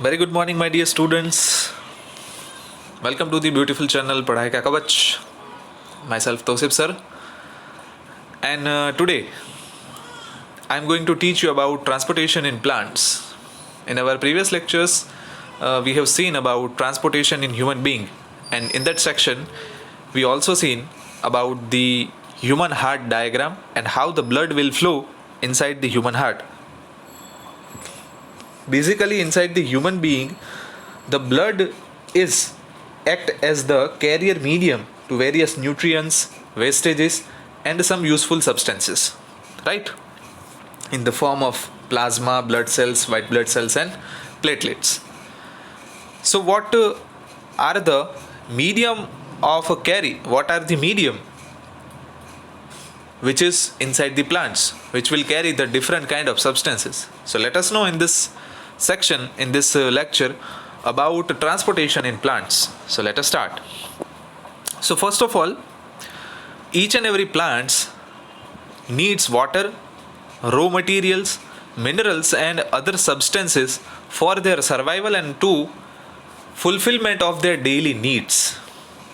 Very good morning, my dear students. Welcome to the beautiful channel पढ़ाई का कवच. Myself Tosif sir, and today I am going to teach you about transportation in plants. In our previous lectures, we have seen about transportation in human being, and in that section, we also seen about the human heart diagram and how the blood will flow inside the human heart. Basically, inside the human being, the blood is act as the carrier medium to various nutrients, wastages, and some useful substances, right? In the form of plasma, blood cells, white blood cells, and platelets. So, what are the medium of a carry? What are the medium which is inside the plants, which will carry the different kind of substances? So, let us know in this section, in this lecture, about transportation in plants. So let us start. So first of all, each and every plants needs water, raw materials, minerals and other substances for their survival and to fulfillment of their daily needs.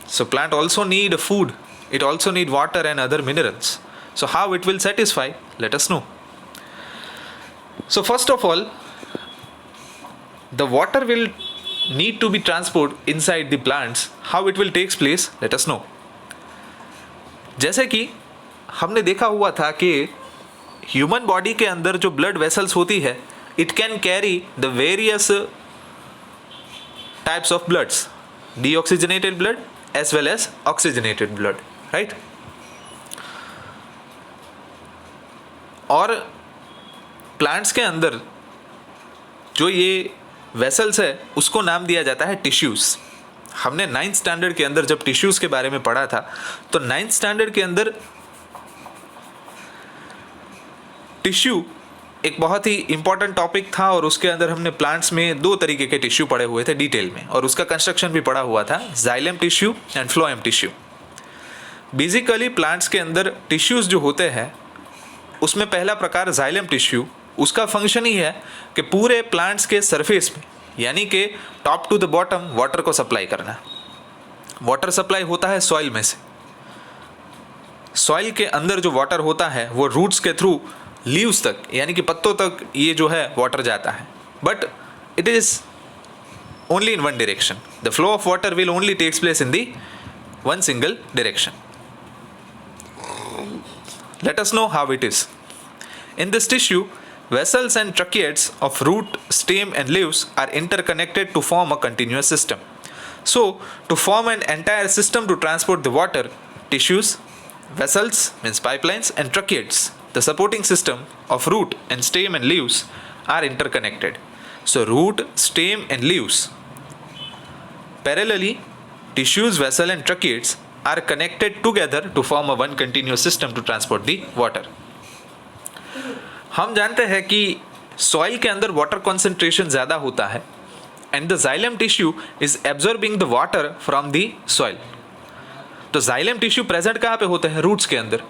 So plant also need food, it also need water and other minerals. So how it will satisfy? Let us know. So first of all, the water will need to be transported inside the plants. How it will takes place? Let us know. जैसे कि हमने देखा हुआ था कि human body के अंदर जो ब्लड वेसल्स होती है, it can carry the various types of bloods, deoxygenated blood as well as oxygenated blood, right? और प्लांट्स के अंदर जो ये वेसल्स है उसको नाम दिया जाता है टिश्यूज़. हमने 9th स्टैंडर्ड के अंदर जब टिश्यूज़ के बारे में पढ़ा था, तो 9th स्टैंडर्ड के अंदर टिश्यू एक बहुत ही इंपॉर्टेंट टॉपिक था और उसके अंदर हमने प्लांट्स में 2 तरीके के टिश्यू पढ़े हुए थे डिटेल में, और उसका कंस्ट्रक्शन भी पढ़ा हुआ था, xylem tissue and phloem tissue. Basically plants के अंदर टिश्यूज़ जो होते हैं उसमें पहला प्रकार जाइलम टिश्यू, उसका फंक्शन ही है कि पूरे प्लांट्स के सरफेस में, यानी कि top to the bottom water को सप्लाई करना. वाटर सप्लाई होता है सॉइल में से. सॉइल के अंदर जो वाटर होता है वो रूट्स के थ्रू लीव्स तक, यानी कि पत्तों तक ये जो है वाटर जाता है, but it is only in one direction. The flow of water will only takes place in the one single direction. Let us know how it is. In this tissue, vessels and tracheids of root, stem and leaves are interconnected to form a continuous system. So, to form an entire system to transport the water, tissues, vessels means pipelines and tracheids, the supporting system of root and stem and leaves are interconnected. So, root, stem and leaves. Parallelly, tissues, vessel and tracheids are connected together to form a one continuous system to transport the water. हम जानते हैं कि soil के अंदर water concentration ज़्यादा होता है and the xylem tissue is absorbing the water from the soil. तो जाइलम टिश्यू प्रेजेंट कहाँ पे होते हैं? रूट्स के अंदर.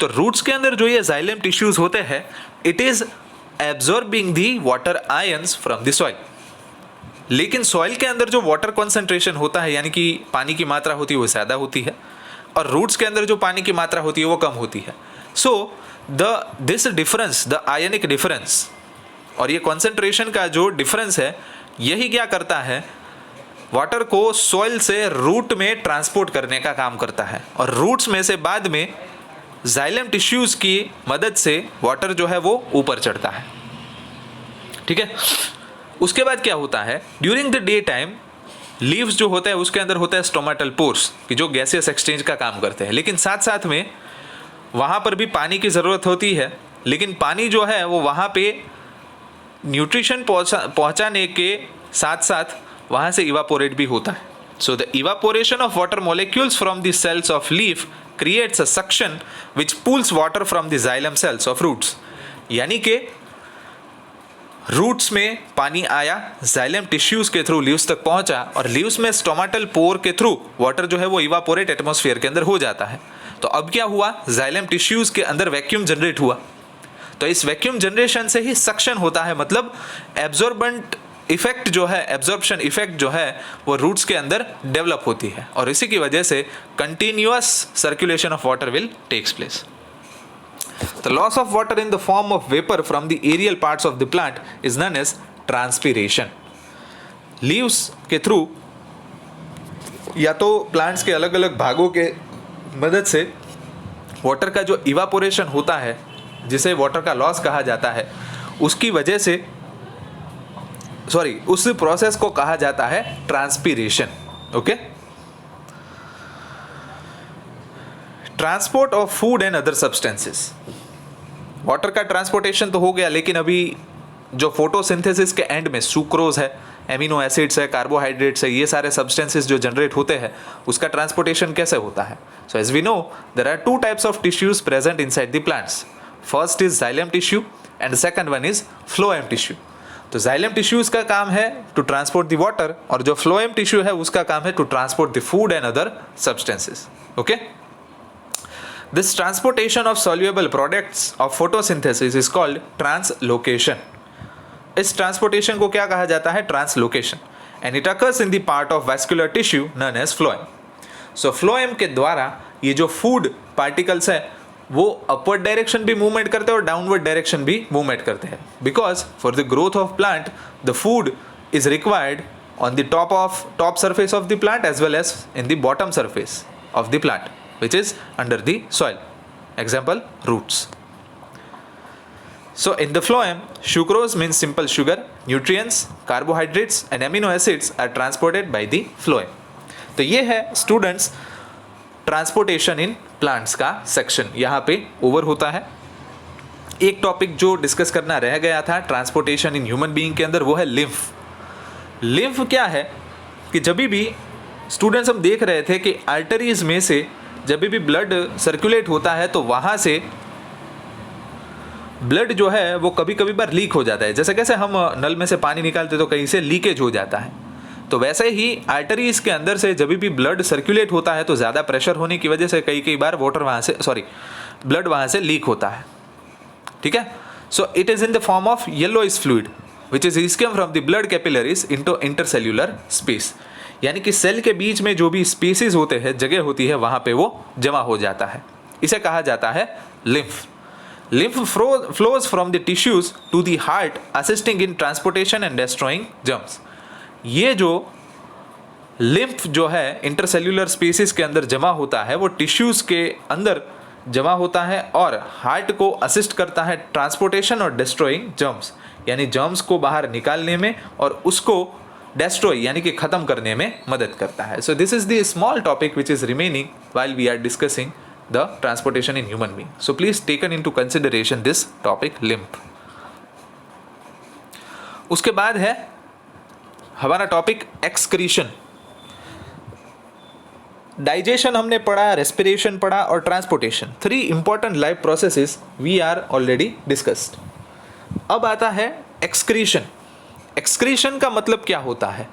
तो रूट्स के अंदर जो ये जाइलम टिश्यूज होते हैं, it is absorbing the water ions from the soil. लेकिन सॉइल के अंदर जो वाटर कॉन्सेंट्रेशन होता है, यानी कि पानी की मात्रा होती है वो ज़्यादा होती है, और रूट्स के अंदर जो पानी की मात्रा होती है वो कम होती है. So this difference, the ionic difference, और ये कॉन्सेंट्रेशन का जो डिफरेंस है, यही क्या करता है, वाटर को सॉइल से रूट में ट्रांसपोर्ट करने का काम करता है, और रूट्स में से बाद में जाइलम टिश्यूज़ की मदद से वाटर जो है वो ऊपर चढ़ता है. ठीक है. उसके बाद क्या होता है, during the day time leaves जो होता है उसके अंदर होता है स्टोमेटल पोर्स कि जो गैसियस एक्सचेंज का काम करते हैं, लेकिन साथ साथ में वहाँ पर भी पानी की ज़रूरत होती है, लेकिन पानी जो है वो वहाँ पे न्यूट्रिशन पहुँचाने के साथ साथ वहाँ से इवापोरेट भी होता है. So the evaporation of water molecules from the cells of leaf creates a suction which pulls water from the xylem cells of roots. यानी कि रूट्स में पानी आया, जाइलम टिश्यूज़ के थ्रू लीव्स तक पहुँचा, और लीव्स में स्टोमेटल पोर के थ्रू वाटर जो है वो इवापोरेट एटमॉस्फेयर के अंदर हो जाता है. तो अब क्या हुआ, जाइलम टिश्यूज के अंदर वैक्यूम जनरेट हुआ, तो इस वैक्यूम जनरेशन से ही सक्शन होता है, मतलब एब्जॉर्बेंट इफेक्ट जो है, एब्जॉर्प्शन इफेक्ट जो है, वो रूट्स के अंदर डेवलप होती है और इसी की वजह से continuous circulation of water will takes place. The loss of water in the form of vapor from the aerial parts of the plant is known as transpiration. Leaves के थ्रू या तो प्लांट्स के अलग अलग भागों के मदद से वाटर का जो इवापोरेशन होता है, जिसे वाटर का लॉस कहा जाता है, उसकी वजह से उस प्रोसेस को कहा जाता है transpiration. Okay. Transport of food and other substances. Water का ट्रांसपोर्टेशन तो हो गया, लेकिन अभी जो फोटोसिंथेसिस के एंड में सुक्रोज है, एमिनो एसिड्स है, कार्बोहाइड्रेट्स है, ये सारे सब्सटेंसेस जो जनरेट होते हैं, उसका ट्रांसपोर्टेशन कैसे होता है? So as we know, there are two types of tissues present inside the plants. First is xylem tissue and second one is phloem tissue. तो जाइलम टिश्यूज का काम है टू ट्रांसपोर्ट द वाटर और जो phloem tissue है उसका काम है to transport the food and other substances. Okay. This transportation of soluble products of photosynthesis is called translocation. इस ट्रांसपोर्टेशन को क्या कहा जाता है? Translocation. And it occurs in the part of vascular tissue known as phloem. So phloem के द्वारा ये जो फूड पार्टिकल्स है वो अपवर्ड डायरेक्शन भी मूवमेंट करते हैं और डाउनवर्ड डायरेक्शन भी मूवमेंट करते हैं. Because for the growth of plant the food is required on the top surface of the plant as well as in the bottom surface of the plant, which is under the soil. Example, roots. So in the phloem, sucrose means simple sugar, nutrients, carbohydrates and amino acids are transported by the phloem. तो ये है students transportation in plants का section, यहाँ पे over होता है. एक topic जो डिस्कस करना रह गया था ट्रांसपोर्टेशन इन ह्यूमन बीइंग के अंदर, वो है लिम्फ. लिम्फ क्या है कि जब भी स्टूडेंट्स हम देख रहे थे कि आर्टरीज में से जब भी ब्लड सर्कुलेट होता है तो वहाँ से ब्लड जो है वो कभी कभी बार लीक हो जाता है. जैसे कैसे हम नल में से पानी निकालते तो कहीं से लीकेज हो जाता है, तो वैसे ही आर्टरीज के अंदर से जब भी ब्लड सर्कुलेट होता है तो ज़्यादा प्रेशर होने की वजह से कई बार ब्लड वहाँ से लीक होता है. ठीक है. So it is in the form of yellowish fluid which is escape from the blood capillaries into intercellular space. यानी कि सेल के बीच में जो भी स्पेसेस होते हैं, जगह होती है, वहाँ पे वो जमा हो जाता है. इसे कहा जाता है lymph. Lymph flows from the tissues to the heart assisting in transportation and destroying germs. ये जो लिम्फ जो है इंटरसेल्यूलर स्पेसेस के अंदर जमा होता है वो टिश्यूज के अंदर जमा होता है और हार्ट को असिस्ट करता है ट्रांसपोर्टेशन और डिस्ट्रॉइंग जर्म्स, यानी जर्म्स को बाहर निकालने में और उसको डेस्ट्रॉय यानी कि खत्म करने में मदद करता है. So this is the small topic which is remaining while we are discussing the transportation in human being. So please taken into consideration this topic lymph. उसके बाद है हमारा टॉपिक एक्सक्रीशन. डाइजेशन हमने पढ़ा, रेस्पिरेशन पढ़ा और transportation. 3 important life processes we are already discussed. अब आता है एक्सक्रीशन. एक्सक्रीशन का मतलब क्या होता है?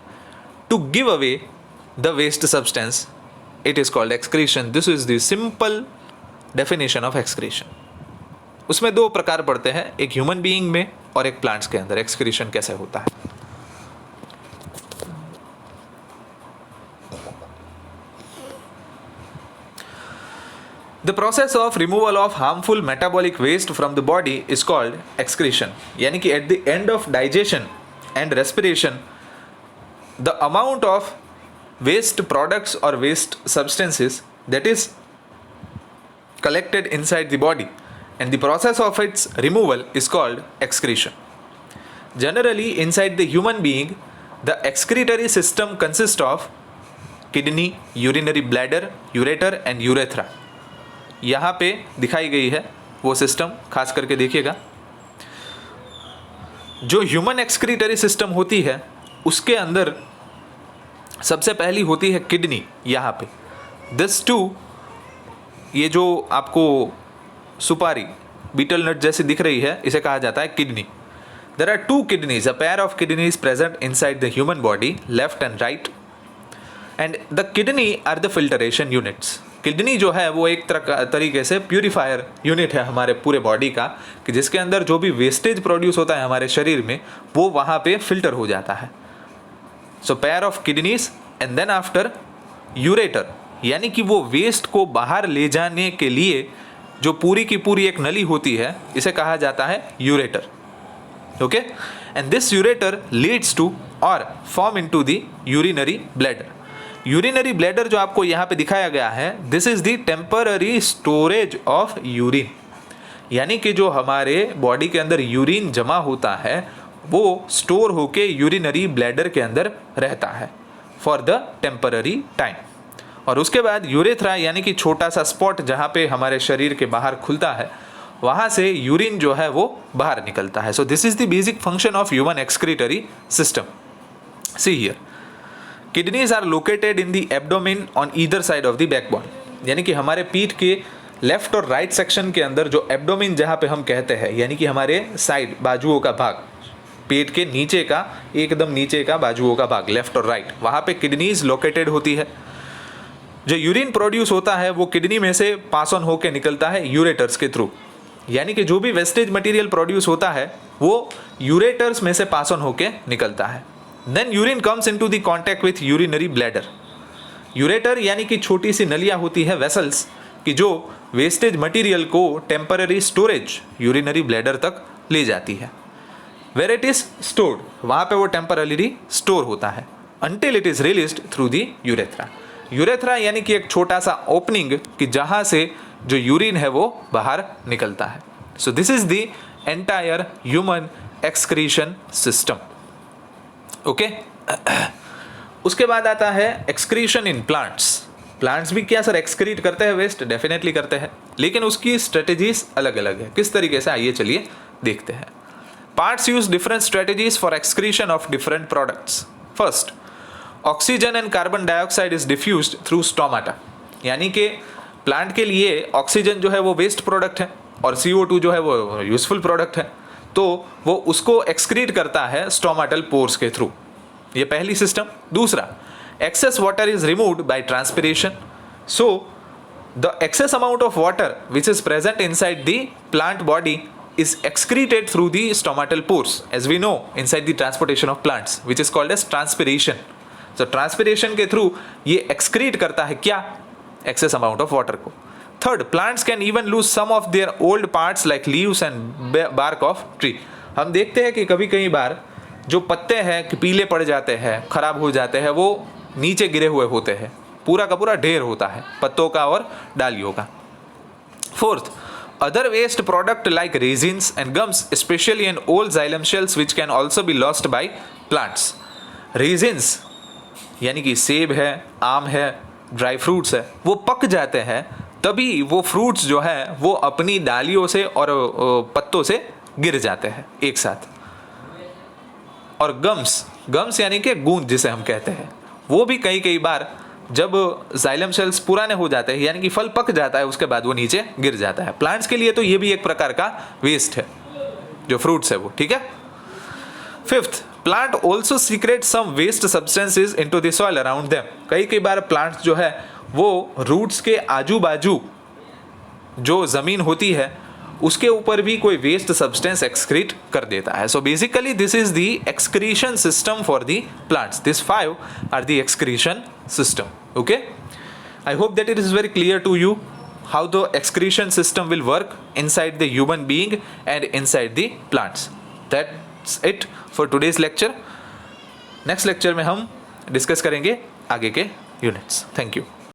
To give away the waste substance, it is called excretion. This is the simple definition of excretion. उसमें 2 प्रकार पड़ते हैं, एक ह्यूमन बीइंग में और एक प्लांट्स के अंदर. एक्सक्रीशन कैसे होता है? The process of removal of harmful metabolic waste from the body is called excretion. यानी कि at the end of digestion and respiration, the amount of waste products or waste substances that is collected inside the body and the process of its removal is called excretion. Generally, inside the human being, the excretory system consists of kidney, urinary bladder, ureter and urethra. यहाँ पे दिखाई गई है वो system, खास करके देखिएगा. जो ह्यूमन एक्सक्रीटरी सिस्टम होती है उसके अंदर सबसे पहली होती है किडनी. यहाँ पे दिस टू, ये जो आपको सुपारी बीटल नट जैसी दिख रही है, इसे कहा जाता है kidney. There are 2 kidneys, a pair of kidneys present inside the human body, left and right, and the kidney are the filtration units. Kidney जो है वो एक तरीके से प्यूरीफायर यूनिट है हमारे पूरे बॉडी का, कि जिसके अंदर जो भी वेस्टेज प्रोड्यूस होता है हमारे शरीर में वो वहाँ पे फिल्टर हो जाता है. So pair of kidneys and then after ureter, यानी कि वो वेस्ट को बाहर ले जाने के लिए जो पूरी की पूरी एक नली होती है इसे कहा जाता है ureter. Okay, and this ureter leads to और form into the urinary bladder. Urinary bladder जो आपको यहाँ पे दिखाया गया है, this is the temporary storage of urine, यानी कि जो हमारे बॉडी के अंदर यूरिन जमा होता है वो स्टोर होके यूरिनरी ब्लैडर के अंदर रहता है फॉर द टेम्पररी टाइम. और उसके बाद यूरेथ्रा, यानी कि छोटा सा स्पॉट जहाँ पे हमारे शरीर के बाहर खुलता है, वहाँ से यूरिन जो है वो बाहर निकलता है. So this is the basic function of human excretory system. See here, kidneys are located in the abdomen on either side of the backbone, यानी कि हमारे पीठ के लेफ्ट और राइट सेक्शन के अंदर जो एब्डोमेन जहाँ पे हम कहते हैं, यानी कि हमारे साइड बाजुओं का भाग, पेट के नीचे का एकदम नीचे का बाजुओं का भाग, लेफ्ट और राइट, वहाँ पे किडनीज लोकेटेड होती है. जो यूरिन प्रोड्यूस होता है वो किडनी में से पास ऑन होकर निकलता है यूरेटर्स के थ्रू, यानी कि जो भी वेस्टेज मटेरियल प्रोड्यूस होता है वो यूरेटर्स में से पास ऑन होकर निकलता है. Then urine comes into the contact with urinary bladder. Ureter यानी कि छोटी सी नलियाँ होती है, वेसल्स, कि जो वेस्टेज मटेरियल को टेम्पररी स्टोरेज यूरिनरी ब्लैडर तक ले जाती है. वेर इट इज स्टोर्ड, वहाँ पे वो टेम्पररी स्टोर होता है until it is released through the urethra. Urethra यानी कि एक छोटा सा ओपनिंग कि जहाँ से जो यूरिन है वो बाहर निकलता है. So this is the entire human excretion system. Okay, उसके बाद आता है एक्सक्रीशन इन प्लांट्स. प्लांट्स भी क्या सर एक्सक्रीट करते हैं वेस्ट? डेफिनेटली करते हैं, लेकिन उसकी स्ट्रेटेजीज अलग अलग है. किस तरीके से, आइए चलिए देखते हैं. Parts use different strategies for excretion of different products. First, oxygen and carbon dioxide is diffused through stomata, यानी कि प्लांट के लिए ऑक्सीजन जो है वो वेस्ट प्रोडक्ट है और CO2 जो है वो यूजफुल प्रोडक्ट है, तो वो उसको एक्सक्रीट करता है स्टोमाटल पोर्स के थ्रू. ये पहली सिस्टम. दूसरा, excess water is removed by transpiration. So the excess amount of water which is present inside the plant body is excreted through the stomatal pores, as we know, inside the transportation of plants, which is called as transpiration. So transpiration के through ये excrete करता है क्या? Excess amount of water को. Third, plants can even lose some of their old parts like leaves and bark of tree. हम देखते हैं कि कभी कई बार जो पत्ते हैं कि पीले पड़ जाते हैं, खराब हो जाते हैं, वो नीचे गिरे हुए होते हैं, पूरा का पूरा ढेर होता है पत्तों का और डालियों का. Fourth, other waste product like resins and gums, especially in old xylem shells, which can also be lost by plants. Resins यानी कि सेब है, आम है, ड्राई फ्रूट्स है, वो पक जाते हैं, तभी वो फ्रूट्स जो है वो अपनी डालियों से और पत्तों से गिर जाते हैं एक साथ. और गम्स यानी कि गूंद जिसे हम कहते हैं, वो भी कई बार जब जाइलम सेल्स पुराने हो जाते हैं, यानी कि फल पक जाता है, उसके बाद वो नीचे गिर जाता है. प्लांट्स के लिए तो ये भी एक प्रकार का वेस्ट है, जो फ्रूट्स है वो. ठीक है. Fifth, plant also secrete some waste substances into the soil around them. कई बार प्लांट्स जो है वो रूट्स के आजू बाजू जो जमीन होती है उसके ऊपर भी कोई वेस्ट सब्सटेंस एक्सक्रीट कर देता है. So basically this is the excretion system for the plants. This 5 are the excretion system. Okay, I hope that it is very clear to you how the excretion system will work inside the human being and inside the plants. That's it for today's lecture. Next lecture में हम discuss करेंगे आगे के units. Thank you.